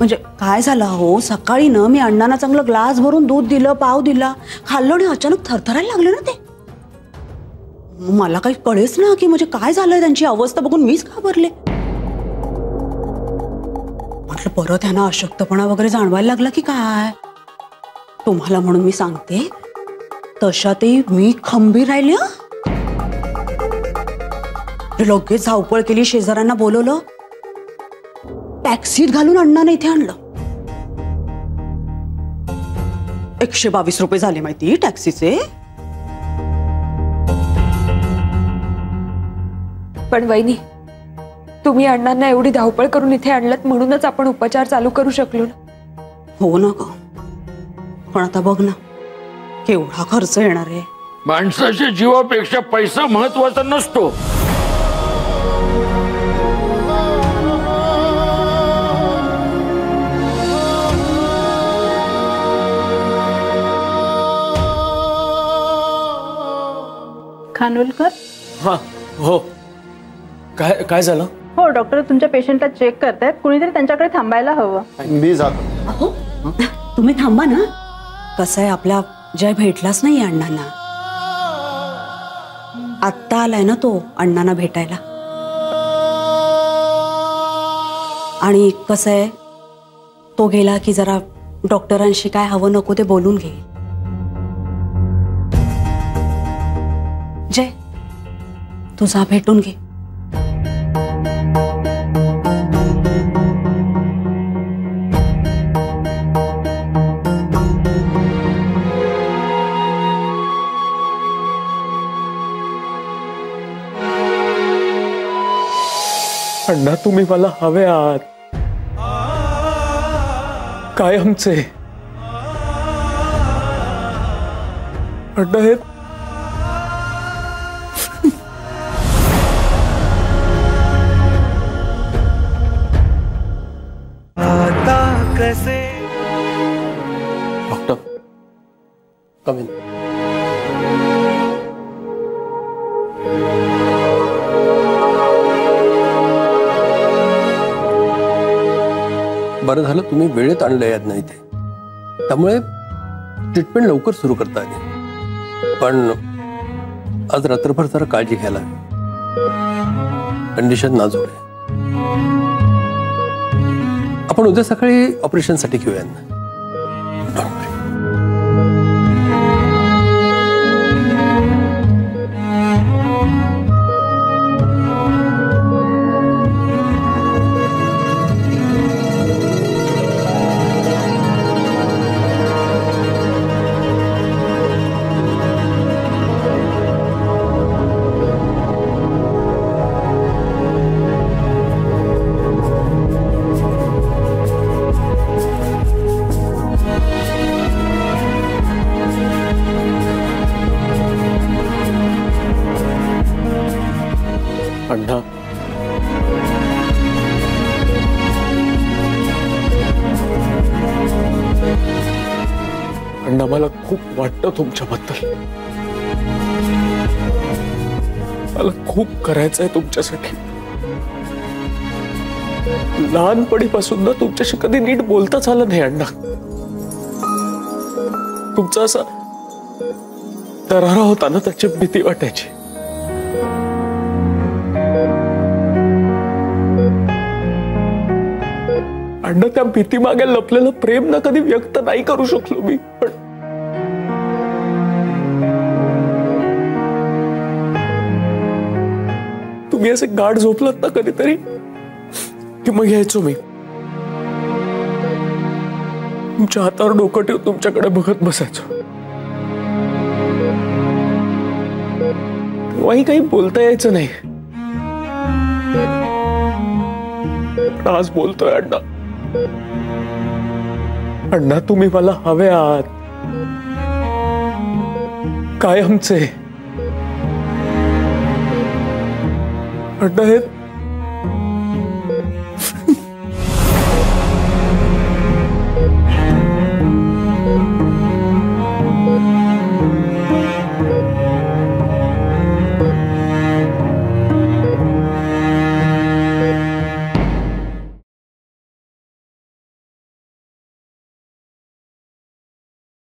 म्हणजे काय झालं हो, सकाळी ना मी अण्णांना चांगलं ग्लास भरून दूध दिलं, पाव दिला, खाल्लं आणि अचानक थरथरायला लागले ना ते. मला काही कळेच ना की म्हणजे काय झालंय, त्यांची अवस्था बघून मीच घाबरले. म्हटलं परत त्यांना अशक्तपणा वगैरे जाणवायला लागला की काय. तुम्हाला म्हणून मी सांगते, तशातही मी खंबीर राहिले. लगेच धावपळ केली, शेजाऱ्यांना बोलवलं, टॅक्सीत घालून अण्णांना इथे आणलं. 122 रुपये झाले माहिती टॅक्सीचे. पण वहिनी, तुम्ही अण्णांना एवढी धावपळ करून इथे आणलत म्हणूनच आपण उपचार चालू करू शकलो ना. हो ना ग, पण आता बघ ना केवढा खर्च येणार आहे. माणसाच्या जीवापेक्षा पैसा महत्वाचा नसतो. खानोलकर. हाँ हो, काय काय झालं? हो डॉक्टर तुमच्या पेशंटला चेक करतायत, कुणीतरी त्यांच्याकडे थांबायला हवं. मी जातो. अहो तुम्ही थांबा ना. कसं आहे, आपला जय भेटलाच नाही अण्णांना. आत्ता आलाय ना तो अण्णांना भेटायला. आणि कसं आहे, तो गेला की जरा डॉक्टरांशी काय हवं नको ते बोलून घे. जय तुझा भेटून घे. अण्णा तुम्ही मला हवे आहात कायमचे. अण्णा हे डॉक्टर कम इन. बरं झालं तुम्ही वेळेत आणलं यांना इथे, त्यामुळे ट्रीटमेंट लवकर सुरू करता आली. पण आज रात्रभर जरा काळजी घ्यायला हवी, कंडिशन नाजूक आहे. आपण उद्या सकाळी ऑपरेशनसाठी घेऊया यांना. अण्णा अण्णा मला खूप वाटतं तुमच्याबद्दल. मला खूप करायचंय तुमच्यासाठी. लहानपणीपासून ना तुमच्याशी कधी नीट बोलताच आलं नाही अण्णा. तुमचा असा दरारा होता ना, त्याची भीती वाटायची. अण्णा त्या भीती मागे लपलेलं प्रेम ना कधी व्यक्त नाही करू शकलो मी. पण तुम्ही असे गाढ झोपलात ना कधीतरी की मग यायचो मी. तुमच्या हातावर डोकं ठेवून तुमच्याकडे बघत बसायचो. तेव्हाही काही बोलता यायचं नाही. आज बोलतोय अण्णा. अण्णा तुम्ही मला हवे आहात कायमचे. अण्णा हे